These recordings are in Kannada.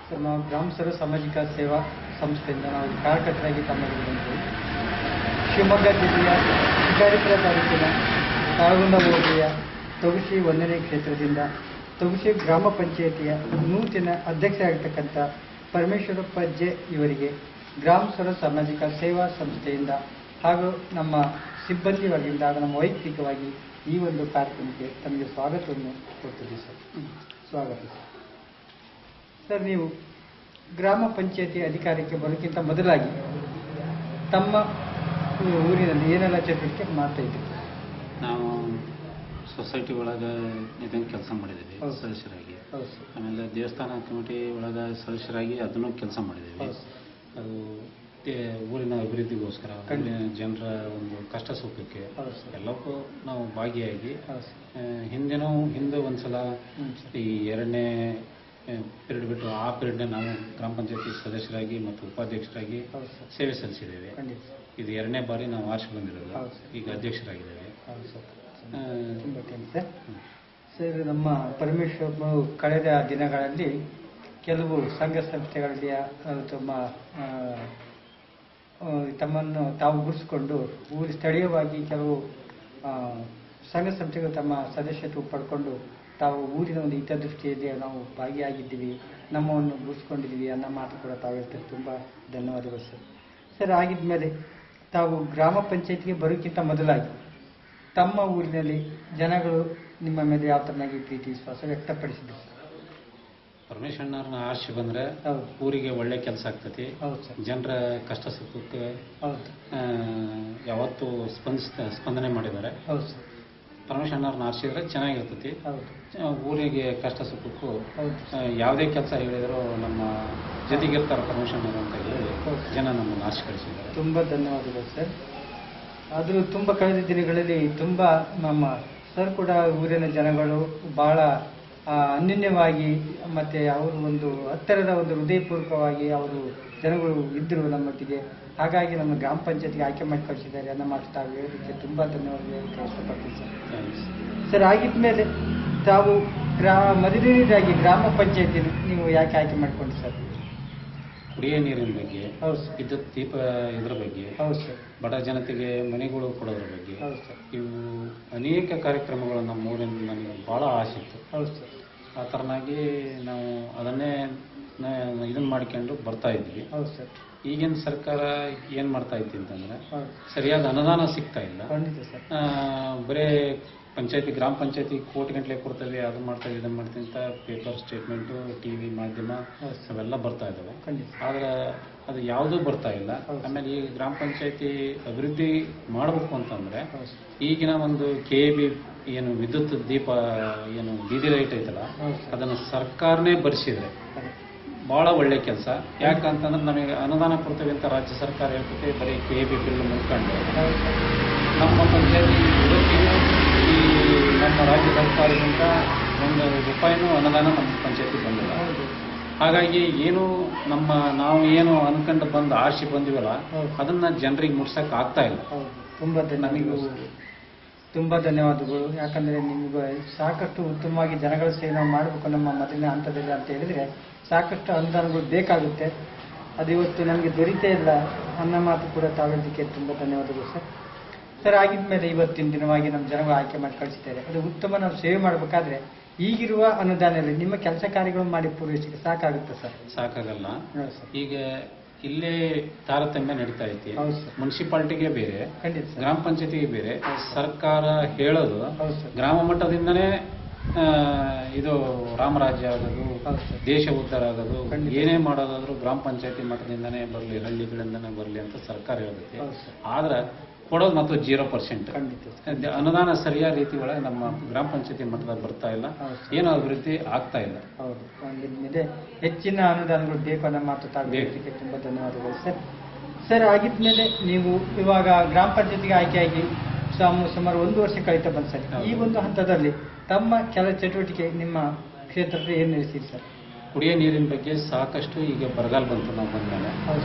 ಸರ್, ನಾವು ಗ್ರಾಮ ಸರ್ವ ಸಾಮಾಜಿಕ ಸೇವಾ ಸಂಸ್ಥೆಯಿಂದ ನಾವು ಕಾರ್ಯಕರ್ತರಾಗಿ ತಮ್ಮಲ್ಲಿ ಬಂದಿದ್ದೇವೆ. ಶಿವಮೊಗ್ಗ ಜಿಲ್ಲೆಯ ಶಿಕಾರಿಪುರ ತಾಲೂಕಿನ ತಾಳಗುಂದ ಹೋಬಳಿಯ ತೊಗಸಿ 1ನೇ ಕ್ಷೇತ್ರದಿಂದ ತೊಗಸಿ ಗ್ರಾಮ ಪಂಚಾಯಿತಿಯ ನೂತನ ಅಧ್ಯಕ್ಷರಾಗಿರ್ತಕ್ಕಂಥ ಪರಮೇಶ್ವರಪ್ಪ ಜೆ ಇವರಿಗೆ ಗ್ರಾಮ ಸರ್ವ ಸಾಮಾಜಿಕ ಸೇವಾ ಸಂಸ್ಥೆಯಿಂದ ಹಾಗೂ ನಮ್ಮ ಸಿಬ್ಬಂದಿ ವರ್ಗದಿಂದ ಹಾಗೂ ನಮ್ಮ ವೈಯಕ್ತಿಕವಾಗಿ ಈ ಒಂದು ಕಾರ್ಯಕ್ರಮಕ್ಕೆ ತಮಗೆ ಸ್ವಾಗತವನ್ನು ಕೊಡ್ತಿದ್ದೀವಿ ಸರ್. ಸ್ವಾಗತ ಸರ್. ನೀವು ಗ್ರಾಮ ಪಂಚಾಯತಿ ಅಧಿಕಾರಕ್ಕೆ ಬರೋಕ್ಕಿಂತ ಮೊದಲಾಗಿ ತಮ್ಮ ಊರಿನಲ್ಲಿ ಏನೆಲ್ಲ ಚಟುವಟಿಕೆ ಮಾಡ್ತಾ ಇದ್ದೀವಿ? ನಾವು ಸೊಸೈಟಿ ಒಳಗೆ ಇದಂಗೆ ಕೆಲಸ ಮಾಡಿದ್ದೀವಿ ಸದಸ್ಯರಾಗಿ. ಆಮೇಲೆ ದೇವಸ್ಥಾನ ಕಮಿಟಿ ಒಳಗೆ ಸದಸ್ಯರಾಗಿ ಅದನ್ನು ಕೆಲಸ ಮಾಡಿದ್ದೀವಿ. ಅದು ಊರಿನ ಅಭಿವೃದ್ಧಿಗೋಸ್ಕರ, ಊರಿನ ಜನರ ಒಂದು ಕಷ್ಟ ಸುಖಕ್ಕೆ ಎಲ್ಲಕ್ಕೂ ನಾವು ಭಾಗಿಯಾಗಿ ಹಿಂದೆ ಒಂದ್ಸಲ ಈ 2ನೇ ಪೀರಿಯಡ್ ಬಿಟ್ಟು ಆ ಪೀರಿಯಡ್ನೇ ನಾವು ಗ್ರಾಮ ಪಂಚಾಯತಿ ಸದಸ್ಯರಾಗಿ ಮತ್ತು ಉಪಾಧ್ಯಕ್ಷರಾಗಿ ಸೇವೆ ಸಲ್ಲಿಸಿದ್ದೇವೆ. ಇದು 2ನೇ ಬಾರಿ ನಾವು ಆರ್ಸಿ ಬಂದಿರೋದು. ಈಗ ಅಧ್ಯಕ್ಷರಾಗಿದ್ದೇವೆ. ಸರ್, ನಮ್ಮ ಪರಮೇಶ್ವರ್ ಕಳೆದ ದಿನಗಳಲ್ಲಿ ಕೆಲವು ಸಂಘ ಸಂಸ್ಥೆಗಳಲ್ಲಿ ತಮ್ಮನ್ನು ತಾವು ಗುರುತಿಸಿಕೊಂಡು ಸ್ಥಳೀಯವಾಗಿ ಕೆಲವು ಸಂಘ ಸಂಸ್ಥೆಗಳು ತಮ್ಮ ಸದಸ್ಯತ್ವ ಪಡ್ಕೊಂಡು ತಾವು ಊರಿನ ಒಂದು ಹಿತದೃಷ್ಟಿಯಲ್ಲಿ ನಾವು ಭಾಗಿಯಾಗಿದ್ದೀವಿ, ನಮ್ಮನ್ನು ಗುರುತಿಸ್ಕೊಂಡಿದ್ದೀವಿ ಅನ್ನೋ ಮಾತು ಕೂಡ ತಾವು ಹೇಳ್ತಾರೆ. ತುಂಬ ಧನ್ಯವಾದಗಳು ಸರ್. ಸರ್, ಆಗಿದ್ಮೇಲೆ ತಾವು ಗ್ರಾಮ ಪಂಚಾಯತಿಗೆ ಬರೋಕ್ಕಿಂತ ಮೊದಲಾಗಿ ತಮ್ಮ ಊರಿನಲ್ಲಿ ಜನಗಳು ನಿಮ್ಮ ಮೇಲೆ ಯಾವ ಥರನಾಗಿ ಪ್ರೀತಿ ವಿಶ್ವಾಸ ವ್ಯಕ್ತಪಡಿಸಿದ್ರು? ಪರಮೇಶ್ವರನ ಆರ್ಸಿ ಬಂದರೆ ಊರಿಗೆ ಒಳ್ಳೆ ಕೆಲಸ ಆಗ್ತೈತಿ. ಜನರ ಕಷ್ಟ ಸುಖಕ್ಕೆ ಯಾವತ್ತೂ ಸ್ಪಂದನೆ ಮಾಡಿದ್ದಾರೆ. ಪರಮೇಶ್ವರನ ಆರಿಸಿದ್ರೆ ಚೆನ್ನಾಗಿರ್ತೈತಿ. ಊರಿಗೆ ಕಷ್ಟ ಸುಖಕ್ಕೂ ಯಾವುದೇ ಕೆಲಸ ಹೇಳಿದ್ರು ನಮ್ಮ ಜೊತೆಗಿರ್ತಾರೆ ಪರಮೇಶ್ವರನವರು ಅಂತ ಹೇಳಿ ಜನ ನಮ್ಮನ್ನು ಆರಿಸಿ ಕಳಿಸಿದ್ದಾರೆ. ತುಂಬ ಧನ್ಯವಾದಗಳು ಸರ್. ಆದರೂ ತುಂಬ ಕಳೆದ ದಿನಗಳಲ್ಲಿ ತುಂಬ ನಮ್ಮ ಸರ್ ಕೂಡ ಊರಿನ ಜನಗಳು ಬಹಳ ಅನ್ಯೋನ್ಯವಾಗಿ ಮತ್ತು ಅವರು ಒಂದು ಹತ್ತಿರದ ಒಂದು ಹೃದಯಪೂರ್ವಕವಾಗಿ ಅವರು ಜನಗಳು ಇದ್ದರು ನಮ್ಮೊಟ್ಟಿಗೆ. ಹಾಗಾಗಿ ನಮ್ಮ ಗ್ರಾಮ ಪಂಚಾಯತ್ಗೆ ಆಯ್ಕೆ ಮಾಡಿ ಕಳಿಸಿದ್ದಾರೆ ಅನ್ನೋ ಮಾತು ತಾವು ಹೇಳೋದಕ್ಕೆ ತುಂಬ ಧನ್ಯವಾದಗಳು ಇಷ್ಟಪಡ್ತೀನಿ ಸರ್. ಸರ್, ಆಗಿದ್ಮೇಲೆ ತಾವು ಮೊದಲನೇದಾಗಿ ಗ್ರಾಮ ಪಂಚಾಯತಿ ನೀವು ಯಾಕೆ ಆಯ್ಕೆ ಮಾಡಿಕೊಂಡು ಸರ್? ಕುಡಿಯೋ ನೀರಿನ ಬಗ್ಗೆ, ಹೌದು ಸರ್. ವಿದ್ಯುತ್ ದೀಪ ಇದ್ರ ಬಗ್ಗೆ, ಹೌದು ಸರ್. ಬಡ ಜನತೆಗೆ ಮನೆಗಳು ಕೊಡೋದ್ರ ಬಗ್ಗೆ, ಹೌದು ಸರ್. ಇವು ಅನೇಕ ಕಾರ್ಯಕ್ರಮಗಳು ನಮ್ಮ ಊರಿನ ನನಗೆ ಭಾಳ ಆಸೆ ಇತ್ತು. ಹೌದು ಸರ್. ಆ ಥರನಾಗಿ ನಾವು ಅದನ್ನೇ ಇದನ್ನ ಮಾಡ್ಕೊಂಡು ಬರ್ತಾ ಇದ್ವಿ. ಹೌದು ಸರ್. ಈಗಿನ ಸರ್ಕಾರ ಏನು ಮಾಡ್ತಾ ಇತ್ತು ಅಂತಂದರೆ ಸರಿಯಾದ ಅನುದಾನ ಸಿಗ್ತಾ ಇಲ್ಲ. ಬರೀ ಪಂಚಾಯತಿ ಗ್ರಾಮ ಪಂಚಾಯತಿ ಕೋಟಿಗಟ್ಟಲೆ ಕೊಡ್ತೇವೆ, ಅದು ಮಾಡ್ತೇವೆ ಇದನ್ನು ಮಾಡ್ತೀವಿ ಅಂತ ಪೇಪರ್ ಸ್ಟೇಟ್ಮೆಂಟು, TV ಮಾಧ್ಯಮ ಅವೆಲ್ಲ ಬರ್ತಾ ಇದ್ದಾವೆ. ಆದರೆ ಅದು ಯಾವುದೂ ಬರ್ತಾ ಇಲ್ಲ. ಆಮೇಲೆ ಈ ಗ್ರಾಮ ಪಂಚಾಯತಿ ಅಭಿವೃದ್ಧಿ ಮಾಡಬೇಕು ಅಂತಂದರೆ ಈಗಿನ ಒಂದು KAB ಏನು ವಿದ್ಯುತ್ ದೀಪ ಏನು ಬೀದಿ ಲೈಟ್ ಐತಲ್ಲ ಅದನ್ನು ಸರ್ಕಾರನೇ ಭರಿಸಿದ್ರೆ ಭಾಳ ಒಳ್ಳೆ ಕೆಲಸ. ಯಾಕಂತಂದ್ರೆ ನಮಗೆ ಅನುದಾನ ಕೊಡ್ತೇವೆ ಅಂತ ರಾಜ್ಯ ಸರ್ಕಾರ ಹೇಳ್ತೈತೆ, ಬರೀ KAB ಬಿಲ್ ಮುಟ್ಕೊಂಡು ನಮ್ಮ ಪಂಚಾಯತಿ ಇವತ್ತಿಗೆ ಈ ನಮ್ಮ ರಾಜ್ಯ ಸರ್ಕಾರದಿಂದ ₹1 ಅನುದಾನ ನಮ್ಮ ಪಂಚಾಯತಿ ಬಂದಿಲ್ಲ. ಹಾಗಾಗಿ ಏನು ನಾವು ಏನು ಅನ್ಕೊಂಡು ಬಂದು ಆರ್ಸಿ ಬಂದಿವಲ್ಲ ಅದನ್ನ ಜನರಿಗೆ ಮುಟ್ಸಕ್ಕೆ ಆಗ್ತಾ ಇಲ್ಲ. ನಮಗೂ ತುಂಬ ಧನ್ಯವಾದಗಳು. ಯಾಕಂದರೆ ನಿಮಗೆ ಸಾಕಷ್ಟು ಉತ್ತಮವಾಗಿ ಜನಗಳ ಸೇವೆ ಮಾಡಬೇಕು ನಮ್ಮ ಮೊದಲಿನ ಹಂತದಲ್ಲಿ ಅಂತ ಹೇಳಿದರೆ ಸಾಕಷ್ಟು ಅನುದಾನಗಳು ಬೇಕಾಗುತ್ತೆ. ಅದು ಇವತ್ತು ನಮಗೆ ದೊರೀತೇ ಇಲ್ಲ ಅನ್ನೋ ಮಾತು ಕೂಡ ತಾವೇಳೋದಕ್ಕೆ ತುಂಬ ಧನ್ಯವಾದಗಳು ಸರ್. ಸರ್, ಆಗಿದ್ಮೇಲೆ ಇವತ್ತಿನ ದಿನವಾಗಿ ನಮ್ಮ ಜನಗಳು ಆಯ್ಕೆ ಮಾಡಿ ಕಳಿಸಿದ್ದಾರೆ. ಅದು ಉತ್ತಮ ನಾವು ಸೇವೆ ಮಾಡಬೇಕಾದ್ರೆ ಈಗಿರುವ ಅನುದಾನದಲ್ಲಿ ನಿಮ್ಮ ಕೆಲಸ ಕಾರ್ಯಗಳು ಮಾಡಿ ಪೂರೈಸಲಿಕ್ಕೆ ಸಾಕಾಗುತ್ತೆ ಸರ್? ಸಾಕಾಗಲ್ಲ. ಈಗ ಇಲ್ಲೇ ತಾರತಮ್ಯ ನಡೀತಾ ಐತಿ. ಮುನ್ಸಿಪಾಲ್ಟಿಗೆ ಬೇರೆ, ಗ್ರಾಮ ಪಂಚಾಯತಿಗೆ ಬೇರೆ. ಸರ್ಕಾರ ಹೇಳೋದು ಗ್ರಾಮ ಮಟ್ಟದಿಂದನೇ ಇದು ರಾಮರಾಜ್ಯ ಆಗೋದು, ದೇಶ ಉದ್ಧಾರ ಆಗೋದು, ಏನೇ ಮಾಡೋದಾದ್ರೂ ಗ್ರಾಮ ಪಂಚಾಯತಿ ಮಟ್ಟದಿಂದನೇ ಬರಲಿ, ಹಳ್ಳಿಗಳಿಂದನೇ ಬರಲಿ ಅಂತ ಸರ್ಕಾರ ಹೇಳುತ್ತೆ. ಆದ್ರೆ ಕೊಡೋದು ಮತ್ತು 0%. ಅನುದಾನ ಸರಿಯಾದ ರೀತಿ ಒಳಗೆ ನಮ್ಮ ಗ್ರಾಮ ಪಂಚಾಯತಿ ಮಟ್ಟದಲ್ಲಿ ಬರ್ತಾ ಇಲ್ಲ, ಏನೋ ಅಭಿವೃದ್ಧಿ ಆಗ್ತಾ ಇಲ್ಲ. ಹೌದು, ಒಂದಿದೆ ಹೆಚ್ಚಿನ ಅನುದಾನಗಳು ಬೇಕು ಅನ್ನೋ ಮಾತು ತಾವೇಳೋದಕ್ಕೆ ತುಂಬ ಧನ್ಯವಾದಗಳು ಸರ್. ಸರ್, ಆಗಿದ್ಮೇಲೆ ನೀವು ಇವಾಗ ಗ್ರಾಮ ಪಂಚಾಯತಿಗೆ ಆಯ್ಕೆಯಾಗಿ ಸುಮಾರು 1 ವರ್ಷ ಕಳೀತಾ ಬಂದು ಸರ್. ಈ ಒಂದು ಹಂತದಲ್ಲಿ ತಮ್ಮ ಕೆಲ ಚಟುವಟಿಕೆ ನಿಮ್ಮ ಕ್ಷೇತ್ರದಲ್ಲಿ ಏನು ನಡೆಸಿರಿ ಸರ್? ಕುಡಿಯೋ ನೀರಿನ ಬಗ್ಗೆ ಸಾಕಷ್ಟು ಈಗ ಬರಗಾಲ ಬಂತು ನಾವು ಬಂದ್ಮೇಲೆ,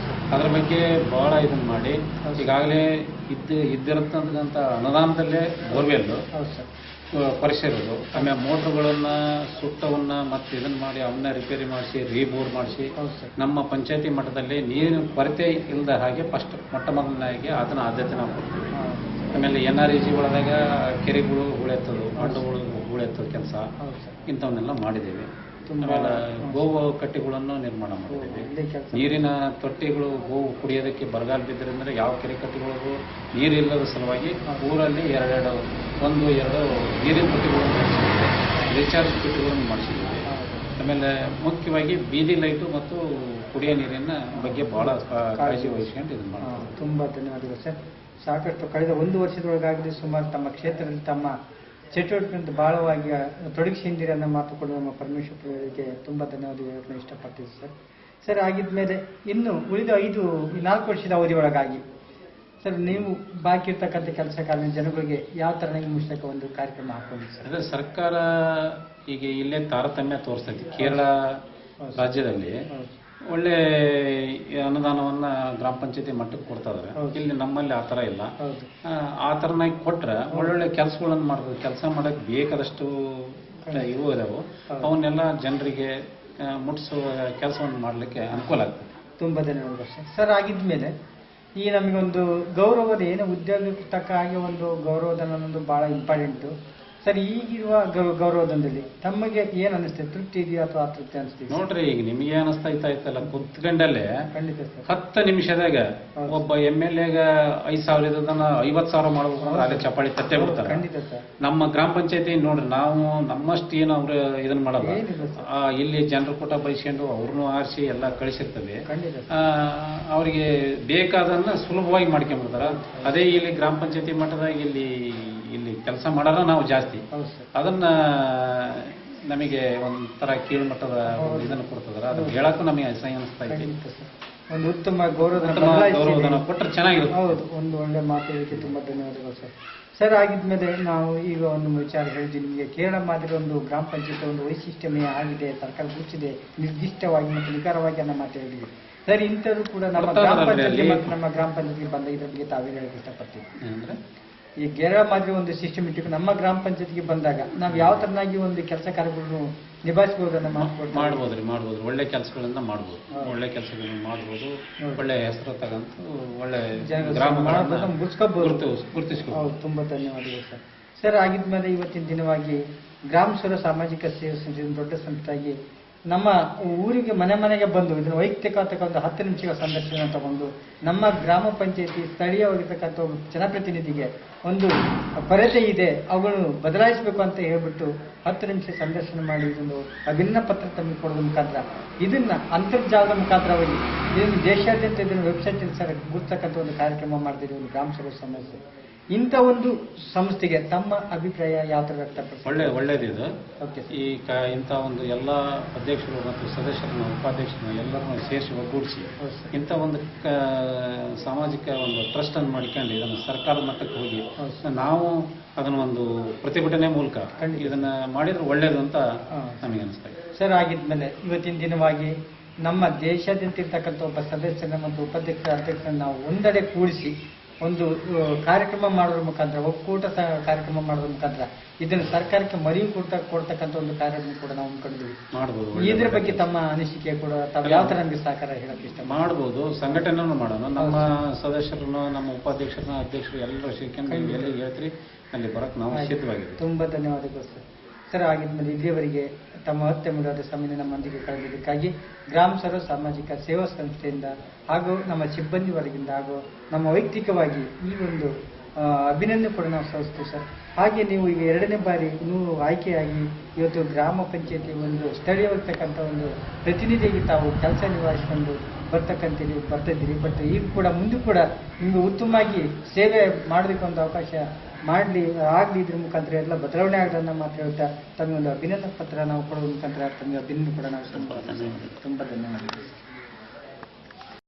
ಅದ್ರ ಬಗ್ಗೆ ಬಹಳ ಇದನ್ನ ಮಾಡಿ ಈಗಾಗಲೇ ಇದ್ದಿರತಕ್ಕಂಥ ಅನುದಾನದಲ್ಲೇ ಬೋರ್ವೆಲ್ಲು ಪರಿಸರದು ಆಮೇಲೆ ಮೋಟ್ರುಗಳನ್ನ ಸುಟ್ಟವನ್ನ ಮತ್ತೆ ಇದನ್ನ ಮಾಡಿ ಅವನ್ನ ರಿಪೇರಿ ಮಾಡಿಸಿ ರೀಬೋರ್ ಮಾಡಿಸಿ ನಮ್ಮ ಪಂಚಾಯತಿ ಮಟ್ಟದಲ್ಲಿ ನೀರಿನ ಕೊರತೆ ಇಲ್ಲದ ಹಾಗೆ ಫಸ್ಟ್ ಮೊಟ್ಟಮೊದಲನಾಗಿ ಅದನ್ನ ಆದ್ಯತೆ ನಾವು ಕೊಡ್ತೀವಿ. ಆಮೇಲೆ NREG ಒಳದಾಗ ಕೆರೆಗಳು ಹೂಳೆತ್ತದು, ಹಣ್ಣುಗಳು ಹೂಳೆತ್ತದ ಕೆಲಸ ಇಂಥವನ್ನೆಲ್ಲ ಮಾಡಿದ್ದೇವೆ. ಆಮೇಲೆ ಗೋವು ಕಟ್ಟೆಗಳನ್ನು ನಿರ್ಮಾಣ ಮಾಡಿದ್ದೇವೆ. ನೀರಿನ ತೊಟ್ಟಿಗಳು ಗೋವು ಕುಡಿಯೋದಕ್ಕೆ ಬರಗಾಲ ಬಿದ್ದರೆ ಯಾವ ಕೆರೆ ಕಟ್ಟೆಗಳಿಗೂ ನೀರಿಲ್ಲದ ಸಲುವಾಗಿ ಊರಲ್ಲಿ ಒಂದು ಎರಡು ನೀರಿನ ತೊಟ್ಟಿಗಳನ್ನು ಮಾಡಿಸಿದ್ದೇವೆ, ರೀಚಾರ್ಜ್ ತೊಟ್ಟಿಗಳನ್ನು ಮಾಡಿಸಿದ್ದೇವೆ. ಆಮೇಲೆ ಮುಖ್ಯವಾಗಿ ಬೀದಿ ಲೈಟು ಮತ್ತು ಕುಡಿಯೋ ನೀರಿನ ಬಗ್ಗೆ ಬಹಳ ಕಾಳಜಿ ವಹಿಸ್ಕೊಂಡು ಇದನ್ನು ಮಾಡ್ತೀವಿ. ತುಂಬ ಧನ್ಯವಾದಗಳು ಸರ್. ಸಾಕಷ್ಟು ಕಳೆದ ಒಂದು ವರ್ಷದೊಳಗಾಗಲಿ ಸುಮಾರು ತಮ್ಮ ಕ್ಷೇತ್ರದಲ್ಲಿ ತಮ್ಮ ಚಟುವಟಿಕೆಯಿಂದ ಬಹಳವಾಗಿ ತೊಡಗಿಸಿದ್ದೀರಿ ಅನ್ನೋ ಮಾತು ಕೂಡ ನಮ್ಮ ಪರಮೇಶ್ವರರಿಗೆ ತುಂಬ ಧನ್ಯವಾದ ಹೇಳಕ್ಕೆ ಇಷ್ಟಪಡ್ತೀವಿ ಸರ್. ಸರ್, ಆಗಿದ್ಮೇಲೆ ಇನ್ನು ಉಳಿದ 4 ವರ್ಷದ ಅವಧಿಯೊಳಗಾಗಿ ಸರ್ ನೀವು ಬಾಕಿ ಇರ್ತಕ್ಕಂಥ ಕೆಲಸ ಕಾರ್ಯ ಜನಗಳಿಗೆ ಯಾವ ಥರ ಮುಗಿಸಕ ಒಂದು ಕಾರ್ಯಕ್ರಮ ಹಾಕೊಂಡಿದ್ದೀವಿ ಸರ್? ಅದೇ ಸರ್ಕಾರ ಈಗ ಇಲ್ಲೇ ತಾರತಮ್ಯ ತೋರಿಸ್ತೈತಿ. ಕೇರಳ ರಾಜ್ಯದಲ್ಲಿ ಒಳ್ಳೆ ಅನುದಾನವನ್ನ ಗ್ರಾಮ ಪಂಚಾಯತಿ ಮಟ್ಟಕ್ಕೆ ಕೊಡ್ತಾ ಇದಾರೆ. ಇಲ್ಲಿ ನಮ್ಮಲ್ಲಿ ಆ ಥರ ಇಲ್ಲ. ಆ ಥರನಾಗಿ ಕೊಟ್ರೆ ಒಳ್ಳೊಳ್ಳೆ ಕೆಲಸಗಳನ್ನು ಮಾಡ್ಬೋದು. ಕೆಲಸ ಮಾಡಕ್ಕೆ ಬೇಕಾದಷ್ಟು ಇವು ಇದಾವೆ, ಅವನ್ನೆಲ್ಲ ಜನರಿಗೆ ಮುಟ್ಟಿಸುವ ಕೆಲಸವನ್ನು ಮಾಡಲಿಕ್ಕೆ ಅನುಕೂಲ ಆಗ್ತದೆ. ತುಂಬ ಧನ್ಯವಾದ ಸರ್. ಸರ್, ಆಗಿದ್ಮೇಲೆ ಈ ನಮಗೊಂದು ಗೌರವದ ಏನು ಉದ್ಯೋಗಕ್ಕೆ ತಕ್ಕ ಹಾಗೆ ಒಂದು ಗೌರವಧನ ಅನ್ನೋದು ಭಾಳ ಇಂಪಾರ್ಟೆಂಟು ಸರ್. ಈಗಿರುವ ಗೌರವಧನದಲ್ಲಿ ತಮಗೆ ಏನು ಅನಿಸ್ತದೆ? ತೃಪ್ತಿ ಇದೆಯಾ ಅಥವಾ ಅತೃಪ್ತಿ ಅನಿಸ್ತೀವಿ? ನೋಡ್ರಿ, ಈಗ ನಿಮಗೆ ಅನಿಸ್ತಾ ಇತ್ತಲ್ಲ, ಕುತ್ಕೊಂಡಲ್ಲೇ ಖಂಡಿತ ಸರ್ 10 ನಿಮಿಷದಾಗ ಒಬ್ಬ MLA 5,000 50,000 ಮಾಡ್ಬೇಕು ಅಂದ್ರೆ ಅದೇ ಚಪಾಳಿ ತಟ್ಟೆ ಬಿಡ್ತಾರೆ. ಖಂಡಿತ ಸರ್. ನಮ್ಮ ಗ್ರಾಮ ಪಂಚಾಯತಿ ನೋಡ್ರಿ, ನಾವು ನಮ್ಮಷ್ಟು ಏನು ಅವ್ರು ಇದನ್ನ ಮಾಡಲ್ಲ. ಇಲ್ಲಿ ಜನರು ಕೂಟ ಬಯಸ್ಕೊಂಡು ಅವ್ರನ್ನೂ ಆರಿಸಿ ಎಲ್ಲ ಕಳಿಸಿರ್ತವೆ. ಅವರಿಗೆ ಬೇಕಾದನ್ನ ಸುಲಭವಾಗಿ ಮಾಡ್ಕೊಂಡ್ಬಿಡ್ತಾರ. ಅದೇ ಇಲ್ಲಿ ಗ್ರಾಮ ಪಂಚಾಯತಿ ಮಟ್ಟದಾಗ ಇಲ್ಲಿ ಕೆಲಸ ಮಾಡೋಣ ನಾವು ಜಾಸ್ತಿ. ಅದನ್ನ ನಮಗೆ ಒಂಥರ ಕೀಳ್ಮಟ್ಟದ ಇದನ್ನು ಕೊಡ್ತದಾರ. ಅದನ್ನ ಹೇಳಕ್ಕೂ ನಮಗೆ ಅಸಹ್ಯ ಅನಿಸ್ತಾ ಇದೆ. ಒಂದು ಉತ್ತಮ ಗೌರವಧನ ಕೊಟ್ಟರೆ ಚೆನ್ನಾಗಿರುತ್ತೆ. ಹೌದು, ಒಂದು ಒಳ್ಳೆ ಮಾತು ಹೇಳಿಕೆ ತುಂಬ ಧನ್ಯವಾದಗಳು ಸರ್. ಸರ್, ಆಗಿದ್ಮೇಲೆ ನಾವು ಈಗ ಒಂದು ವಿಚಾರ ಹೇಳಿದ್ವಿ ನಿಮಗೆ. ಕೇರಳ ಮಾದರಿ ಒಂದು ಗ್ರಾಮ ಪಂಚಾಯತ್ ಒಂದು ವೈಶಿಷ್ಟ್ಯಮಯ ಆಗಿದೆ, ಸರ್ಕಾರ ಗುರುತಿಸಿದೆ ನಿರ್ದಿಷ್ಟವಾಗಿ ಮತ್ತು ನಿಖರವಾಗಿ ಅನ್ನೋ ಮಾತು ಹೇಳಿದ್ವಿ ಸರ್. ಇಂಥದ್ದು ಕೂಡ ನಮ್ಮ ಗ್ರಾಮ ಪಂಚಾಯತಿ ಮತ್ತು ನಮ್ಮ ಗ್ರಾಮ ಪಂಚಾಯತ್ಗೆ ಬಂದ ಇದ್ರ ಬಗ್ಗೆ ತಾವೇ ಹೇಳಕ್ಕೆ ಇಷ್ಟಪಡ್ತೀವಿ. ಅಂದ್ರೆ ಈ ಕೇರಳ ಮಾದರಿ ಒಂದು ಸಿಸ್ಟಮೆಟಿಕ್ ನಮ್ಮ ಗ್ರಾಮ ಪಂಚಾಯತ್ಗೆ ಬಂದಾಗ ನಾವು ಯಾವ ತರನಾಗಿ ಒಂದು ಕೆಲಸ ಕಾರ್ಯಗಳನ್ನು ನಿಭಾಯಿಸಬಹುದನ್ನ ಮಾಡ್ಬೋದ್ರಿ. ಒಳ್ಳೆ ಕೆಲಸಗಳನ್ನ ಮಾಡ್ಬೋದು. ಒಳ್ಳೆ ಕೆಲಸಗಳನ್ನ ಮಾಡ್ಬೋದು. ಒಳ್ಳೆ ಹೆಸರು ತಗಂತು ಒಳ್ಳೆ ಗುರುತಿಸ್ಬೋದು. ತುಂಬಾ ಧನ್ಯವಾದಗಳು ಸರ್. ಸರ್, ಆಗಿದ್ಮೇಲೆ ಇವತ್ತಿನ ದಿನವಾಗಿ ಗ್ರಾಮ ಸ್ವರ ಸಾಮಾಜಿಕ ಸೇವೆ ಸಂಸ್ಥೆ ದೊಡ್ಡ ಸಂಸ್ಥೆಯಾಗಿ ನಮ್ಮ ಊರಿಗೆ ಮನೆಗೆ ಬಂದು ಇದನ್ನು ವೈಯಕ್ತಿಕ ಒಂದು 10 ನಿಮಿಷಗಳ ಸಂದರ್ಶನ ತಗೊಂಡು ನಮ್ಮ ಗ್ರಾಮ ಪಂಚಾಯತಿ ಸ್ಥಳೀಯವಾಗಿರ್ತಕ್ಕಂಥ ಒಂದು ಜನಪ್ರತಿನಿಧಿಗೆ ಒಂದು ಕೊರತೆ ಇದೆ, ಅವುಗಳನ್ನು ಬದಲಾಯಿಸಬೇಕು ಅಂತ ಹೇಳ್ಬಿಟ್ಟು 10 ನಿಮಿಷ ಸಂದರ್ಶನ ಮಾಡಿ ಇದೊಂದು ಅಭಿನ್ನ ಪತ್ರ ತಮಗೆ ಕೊಡೋದ್ರ ಮುಖಾಂತರ ಇದನ್ನ ಅಂತರ್ಜಾಲದ ಮುಖಾಂತರವಾಗಿ ಇದನ್ನು ದೇಶಾದ್ಯಂತ ಇದನ್ನು ವೆಬ್ಸೈಟ್ ಗುರ್ತಕ್ಕಂಥ ಒಂದು ಕಾರ್ಯಕ್ರಮ ಮಾಡ್ತಿದ್ದೀವಿ ಒಂದು ಗ್ರಾಮ ಸ್ವರ ಸಮಸ್ಯೆ. ಇಂಥ ಒಂದು ಸಂಸ್ಥೆಗೆ ತಮ್ಮ ಅಭಿಪ್ರಾಯ ಯಾವ ಥರ ವ್ಯಕ್ತಪಡಿಸ್ತಾರೆ? ಒಳ್ಳೇದಿದೆ. ಈ ಇಂಥ ಒಂದು ಎಲ್ಲ ಅಧ್ಯಕ್ಷರು ಮತ್ತು ಸದಸ್ಯರನ್ನ ಉಪಾಧ್ಯಕ್ಷರನ್ನ ಎಲ್ಲರನ್ನು ಸೇರಿಸಿ ಒಗ್ಗೂಡಿಸಿ ಇಂಥ ಒಂದು ಸಾಮಾಜಿಕ ಒಂದು ಟ್ರಸ್ಟ್ ಅನ್ನು ಮಾಡಿಕೊಂಡು ಇದನ್ನು ಸರ್ಕಾರದ ಮಟ್ಟಕ್ಕೆ ಹೋಗಿ ನಾವು ಅದನ್ನ ಒಂದು ಪ್ರತಿಭಟನೆ ಮೂಲಕ ಇದನ್ನ ಮಾಡಿದ್ರೆ ಒಳ್ಳೇದು ಅಂತ ನಮಗೆ ಅನಿಸ್ತಾ ಇದೆ ಸರ್. ಆಗಿದ್ಮೇಲೆ ಇವತ್ತಿನ ದಿನವಾಗಿ ನಮ್ಮ ದೇಶಾದ್ಯಂತ ಇರ್ತಕ್ಕಂಥ ಒಬ್ಬ ಸದಸ್ಯನ ಮತ್ತು ಅಧ್ಯಕ್ಷರನ್ನ ನಾವು ಒಂದೆಡೆ ಕೂಡಿಸಿ ಒಂದು ಕಾರ್ಯಕ್ರಮ ಮಾಡೋದ್ರ ಮುಖಾಂತರ, ಒಕ್ಕೂಟ ಕಾರ್ಯಕ್ರಮ ಮಾಡೋದ್ರ ಮುಖಾಂತರ ಇದನ್ನು ಸರ್ಕಾರಕ್ಕೆ ಮರಿವು ಕೊಡ್ತಕ್ಕಂಥ ಒಂದು ಕಾರ್ಯಕ್ರಮ ಕೂಡ ನಾವು ಹಮ್ಮಿಕೊಂಡಿದ್ದೀವಿ. ಇದ್ರ ಬಗ್ಗೆ ತಮ್ಮ ಅನಿಸಿಕೆ ಕೂಡ ತಾವು ಯಾವ ತರ ನಮಗೆ ಸಹಕಾರ ಹೇಳಕ್ಕೆ ಇಷ್ಟ ಮಾಡ್ಬೋದು. ಸಂಘಟನೆಯನ್ನು ಮಾಡೋಣ. ನಮ್ಮ ಸದಸ್ಯರನ್ನು, ನಮ್ಮ ಉಪಾಧ್ಯಕ್ಷರನ್ನ, ಅಧ್ಯಕ್ಷರು ಎಲ್ಲರೂ ಸೇರ್ಕೊಂಡು ಎಲ್ಲಿ ಹೇಳ್ತೀರಿ ಅಲ್ಲಿ ಬರಕ್ಕೆ ನಾವು ಸಿದ್ಧವಾಗಿದ್ದೀವಿ. ತುಂಬಾ ಧನ್ಯವಾದಗಳು ಸರ್. ಸರ್, ಆಗಿದ್ಮೇಲೆ ಇಲ್ಲಿಯವರೆಗೆ ತಮ್ಮ ಅತ್ಯಮೂಲ್ಯವಾದ ಸಮಯ ನಮ್ಮೊಂದಿಗೆ ಕಳೆದಿದ್ದಕ್ಕಾಗಿ ಗ್ರಾಮ ಸ್ವರ ಸಾಮಾಜಿಕ ಸೇವಾ ಸಂಸ್ಥೆಯಿಂದ ಹಾಗೂ ನಮ್ಮ ಸಿಬ್ಬಂದಿ ವರ್ಗದಿಂದ ಹಾಗೂ ನಮ್ಮ ವೈಯಕ್ತಿಕವಾಗಿ ಈ ಒಂದು ಅಭಿನಂದನೆ ಕೂಡ ನಾವು ಸಲ್ಲಿಸ್ತೀವಿ ಸರ್. ಹಾಗೆ ನೀವು ಈಗ 2ನೇ ಬಾರಿ ನೀವು ಆಯ್ಕೆಯಾಗಿ ಇವತ್ತು ಗ್ರಾಮ ಪಂಚಾಯತಿ ಒಂದು ಸ್ಥಳೀಯವಾಗಿರ್ತಕ್ಕಂಥ ಒಂದು ಪ್ರತಿನಿಧಿಯಾಗಿ ತಾವು ಕೆಲಸ ನಿರ್ವಹಿಸಿಕೊಂಡು ಬರ್ತಿದ್ದೀರಿ. ಬಟ್ ಈಗ ಕೂಡ ಮುಂದೆ ಕೂಡ ನಿಮಗೆ ಉತ್ತಮವಾಗಿ ಸೇವೆ ಮಾಡೋದಕ್ಕೆ ಒಂದು ಅವಕಾಶ ಆಗಲಿ ಇದ್ರ ಮುಖಾಂತರ ಎಲ್ಲ ಬದಲಾವಣೆ ಆಗೋದನ್ನ ಮಾತ್ರ ಹೇಳ್ತಾ ತಮಗೆ ಒಂದು ಅಭಿನಂದನೆ ಪತ್ರ ನಾವು ಕೊಡೋದ್ರ ಮುಖಾಂತರ ತಮಗೆ ಅಭಿನಂದನೆ ಕೂಡ ನಾವು ತುಂಬ ಧನ್ಯವಾದಗಳು.